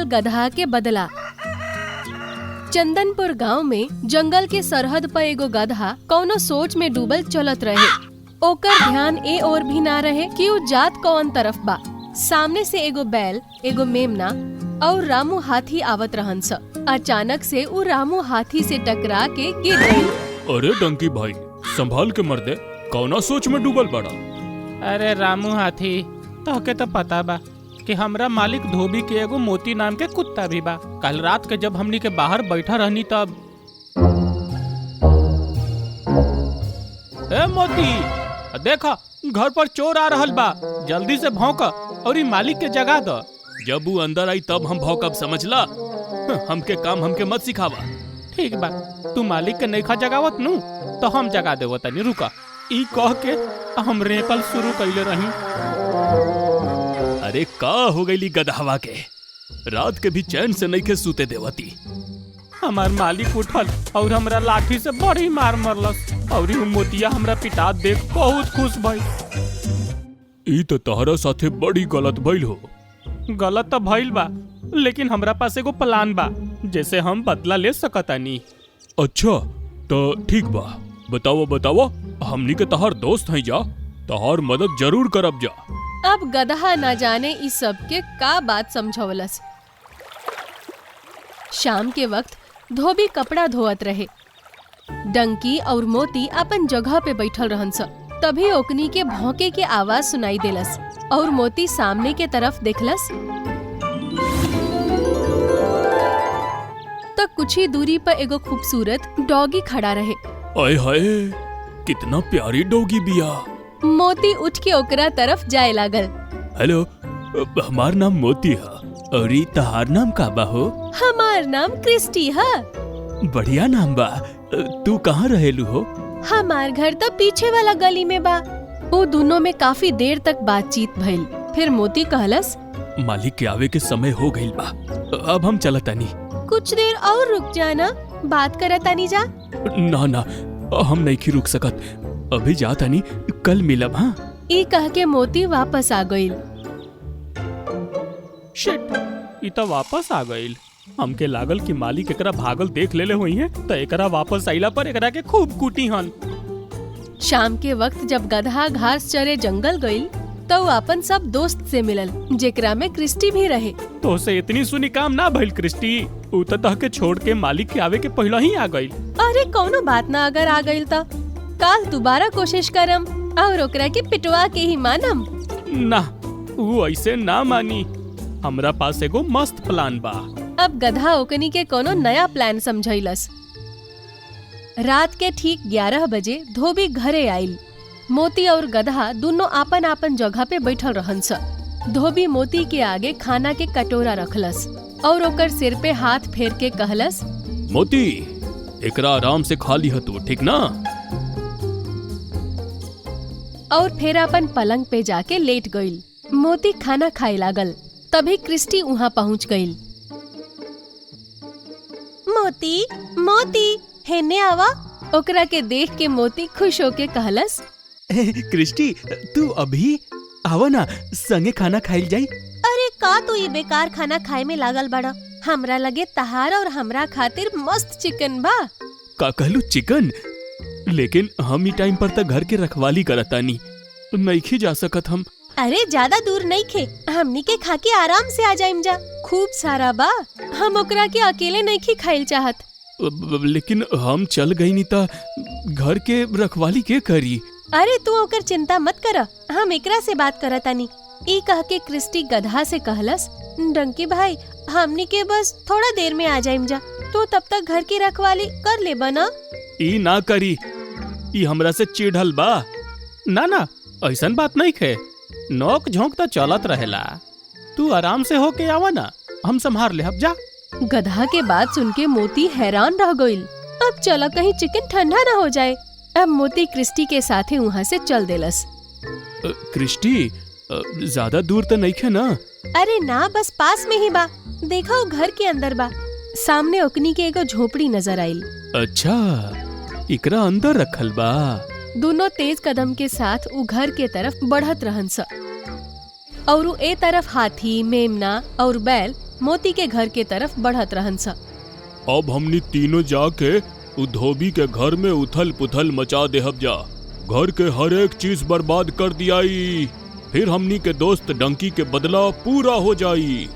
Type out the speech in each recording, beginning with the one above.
गधा के बदला। चंदनपुर गांव में जंगल के सरहद पर एगो गधा कौनो सोच में डूबल चलत रहे। ओकर ध्यान ए और भी ना रहे कि उ जात कौन तरफ बा। सामने से एगो बैल, एगो मेमना और रामू हाथी आवत रहन स। अचानक से उ रामू हाथी से टकरा के गिर गई। अरे डंकी भाई, संभाल के मर दे, कौना सोच में डूबल बड़ा। अरे रामू हाथी, तोहके तो पता बा कि हमरा मालिक धोबी के एगो मोती नाम के कुत्ता भी बा। कल रात के जब हमनी के बाहर बैठा रहनी तब ए मोती, देखा घर पर चोर आ रहल बा, जल्दी से भौंक और ई मालिक के जगा दो। जब वो अंदर आई तब हम भौंकब, समझला। हमके काम हमके मत सिखावा। ठीक बा, तू मालिक के नईखा जगावत नु तो हम जगा देवो तनी, रुका। ई कह के हम रेपल शुरू कइले रही। अरे का हो गईली गधवा के, रात के भी चैन से नईखे सूते देवती। हमार मालिक उठल और हमरा लाठी से बड़ी मार मरलस और उ मोतिया हमरा पिटा देख बहुत खुश भइल। ई तो तहरा साथे बड़ी गलत भइल हो। गलत तो भइल बा, लेकिन हमरा पास एगो प्लान बा जैसे हम बदला ले सकतानी। अच्छा तो ठीक बा, बताओ बताओ। हमनी के तहार दोस्त हैं जा, तहार मदद जरूर करब जा। अब गधा न जाने इस सब के का बात समझौलस। शाम के वक्त धोबी कपड़ा धोवत रहे। डंकी और मोती अपन जगह पे बैठल रहन स। तभी ओकनी के भौंके के आवाज सुनाई देलस और मोती सामने के तरफ देखलस तो कुछ ही दूरी पर एगो खूबसूरत डॉगी खड़ा रहे। आए हाय, कितना प्यारी डॉगी बिया। मोती उठ के ओकरा तरफ जाए लागल। हेलो, हमार नाम मोती है और ई तहार नाम का बा हो? हमार नाम क्रिस्टी है। बढ़िया नाम बा। तू कहाँ रहेलू हो? हमार घर तो पीछे वाला गली में बा। वो दोनों में काफी देर तक बातचीत भइल। फिर मोती कहलस, मालिक के आवे के समय हो गइल बा, अब हम चलतानी। कुछ देर और रुक जाना, बात करतानी जा। ना ना, हम नहीं रुक सकत, अभी जातानी, कल मिलब। हाँ, ई कह के मोती वापस आ गइल। शिट, ई तो वापस आ गइल। हमके लागल कि मालिक एकरा भागल देख लेले हुई है तो एकरा वापस आइला पर एकरा के खूब कूटी हन। शाम के वक्त जब गधा घास चरे जंगल गइल तो वो अपन सब दोस्त से मिलल, जेकरा में क्रिस्टी भी रहे। तो से इतनी सुनी काम ना भइल क्रिस्टी, उ तो तह के छोड़ के मालिक के आवे के पहला ही आ गइल। अरे कौनो बात ना, अगर आ गइल तो काल दोबारा कोशिश करम और ओकरा के पिटवा के ही मानम। ना, वो ऐसे ना मानी। हमरा पास एगो मस्त प्लान बा। अब गधा ओकनी के कोनो नया प्लान समझैलस। रात के ठीक 11 बजे धोबी घरे आइल। मोती और गधा दोनों आपन आपन जगह पे बैठल रहन स। धोबी मोती के आगे खाना के कटोरा रखलस और ओकर सिर पे हाथ फेर के कहलस, मोती, एकरा आराम से खा ली तू, ठीक ना? और फिर अपन पलंग पे जाके लेट गइल। मोती खाना खाए लागल। तभी क्रिस्टी वहाँ पहुँच गइल। मोती, मोती, हेने आवा। ओकरा के देख के मोती खुश होके कहलस, क्रिस्टी, तू अभी आवा ना, संगे खाना खाइल जाई। अरे का तू ये बेकार खाना खाए में लागल बड़ा? हमरा लगे तहार और हमरा खातिर मस्त चिकन बा। का कहलू चिकन? लेकिन हम ई टाइम पर तक घर के रखवाली करतानी, नहीं जा सकत हम। अरे ज्यादा दूर नहीं खे, हमनी के खा के आराम से आ जाइम जा। खूब सारा बा, हम ओकरा के अकेले नहीं खी खाइल चाहत। लेकिन हम चल गई नी ता घर के रखवाली के करी? अरे तू ओकर चिंता मत कर, हम एकरा से बात करतानी। ई कह के क्रिस्टी गधा से कहलस, डंकी भाई, हमनी के बस थोड़ा देर में आ जाइम जा, तो तब तक घर की रखवाली कर ले बना। ई ना करी, ई हमरा से चिढ़ल बा। ना ना, ऐसन बात नहीं खे, नोक झोंक तो चलत रहेला। तू आराम से होके आवा ना, हम संभार ले। अब जा। गधा के बात सुन के मोती हैरान रह गइल। अब चला कहीं चिकन ठंडा ना हो जाए। अब मोती क्रिस्टी के साथे वहाँ से चल देलस। क्रिस्टी, ज्यादा दूर तो नहीं खे ना? अरे ना, बस पास में ही बा। देखो घर के अंदर बा। सामने ओकनी के एगो झोपड़ी नजर आइल। अच्छा, इकरा अंदर रखल बा। दोनों तेज कदम के साथ उ घर के तरफ बढ़त रहन स। और उ ए तरफ हाथी, मेमना और बैल मोती के घर के तरफ बढ़त रहन सा। अब हमनी तीनों जाके उ धोबी के घर में उथल पुथल मचा देहब जा। घर के हर एक चीज बर्बाद कर दियाई, फिर हमनी के दोस्त डंकी के बदला पूरा हो जाई।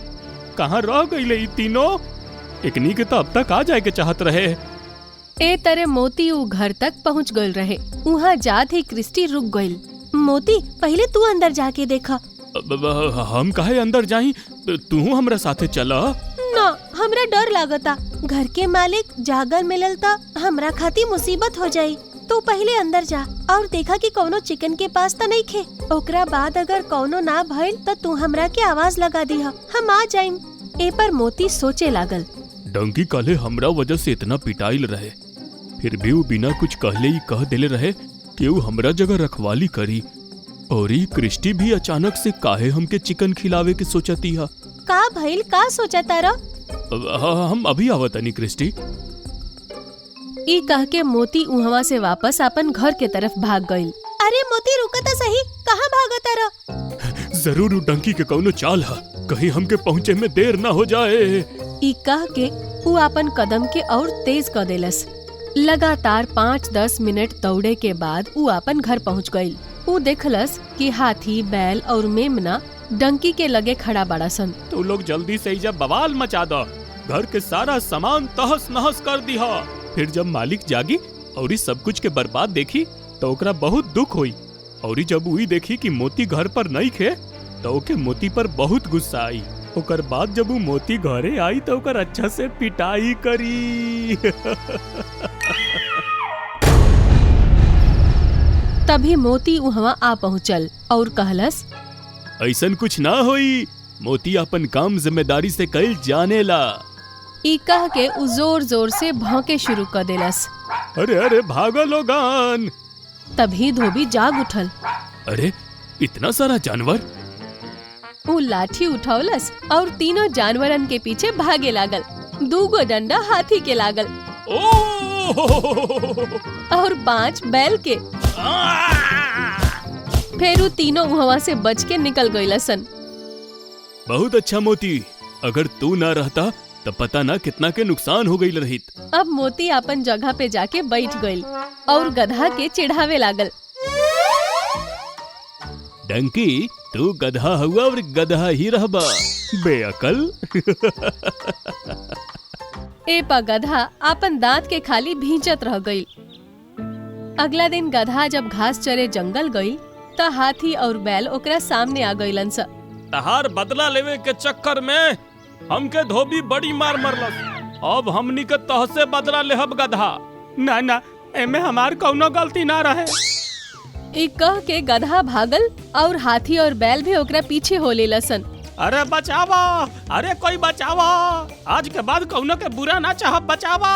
कहाँ रह गईले ई तीनों? एकनी के तो अब तक आ जाए के चाहत रहे। ए तरह मोती उ घर तक पहुँच गइल रहे। वहाँ जात ही क्रिस्टी रुक गइल। मोती, पहले तू अंदर जाके देखा। हम काहे अंदर जाई? तू हमरा साथे चला। ना, हमरा डर लागता। घर के मालिक जागल मिलल ता हमरा खाती मुसीबत हो जाई। तू पहले अंदर जा और देखा कि कौनो चिकन के पास तो नहीं खे। ओकरा बाद अगर कौनो ना भइल तो तू हमरा के आवाज लगा दिहा, हम आ जाइम। ए पर मोती सोचे लागल। डंकी काले हमरा वजह से इतना पिटाइल रहे, फिर भी वो बिना कुछ कहले ही कह देले रहे कि वो हमरा जगह रखवाली करी। और ये क्रिस्टी भी अचानक से काहे हमके चिकन खिलावे के सोचती है। का भइल, का सोचा तारा? हम अभी आवतनी क्रिस्टी। ई कह के मोती उहवा से वापस अपन घर के तरफ भाग गइल। अरे मोती, रुका तो सही, कहाँ भागा तारा? जरूर डंकी के कौनो चाल है, कहीं हमके पहुँचे में देर ना हो जाए। ई कह के उ अपन कदम के और तेज कर देलस। लगातार 5-10 मिनट दौड़े के बाद उ अपन घर पहुँच गइल। उ देखलस कि हाथी, बैल और मेमना डंकी के लगे खड़ा बड़ा सन। तू लोग जल्दी से जब बवाल मचा दो, घर के सारा सामान तहस नहस कर दिहा। फिर जब मालिक जागी और इस सब कुछ के बर्बाद देखी तो ओकरा बहुत दुख हुई। और जब वही देखी कि मोती घर पर नहीं खे तो ओके मोती पर बहुत गुस्सा आई। ओकर बाद जब वो मोती घरे आई तो ओकर अच्छा से पिटाई करी। तभी मोती वहाँ आ पहुँचल और कहलस, ऐसन कुछ ना होई, मोती अपन काम जिम्मेदारी से कइल जानेला। ई कह के उ जोर जोर से भौंके शुरू कर देलस। अरे अरे भागो लोगन। तभी धोबी जाग उठल। अरे इतना सारा जानवर। उ लाठी उठौलस और तीनों जानवरन के पीछे भागे लागल। 2 डंडा हाथी के लागल और 5 बैल के। फिर तीनों वहाँ से बच के निकल गइलसन। बहुत अच्छा मोती, अगर तू ना रहता तो पता ना कितना के नुकसान हो गई रहित। अब मोती अपन जगह पे जाके बैठ गइल और गधा के चिढ़ावे लागल। डंकी, तू गधा हुआ और गधा ही रहबा, बेअकल। ए पा गधा अपन दांत के खाली भींचत रह गइल। अगला दिन गधा जब घास चरे जंगल गई तो हाथी और बैल ओकरा सामने आ गइलन स। तहार बदला लेवे के चक्कर में हमके धोबी बड़ी मार मरलस। अब हमनी के तह से बदला लेहब गधा। ना ना, एमे हमार कौनो गलती ना रहे। ई कह के गधा भागल और हाथी और बैल भी ओकरा पीछे हो लेलसन। अरे बचावा, अरे कोई बचावा, आज के बाद कौनो के बुरा ना चाहब, बचावा।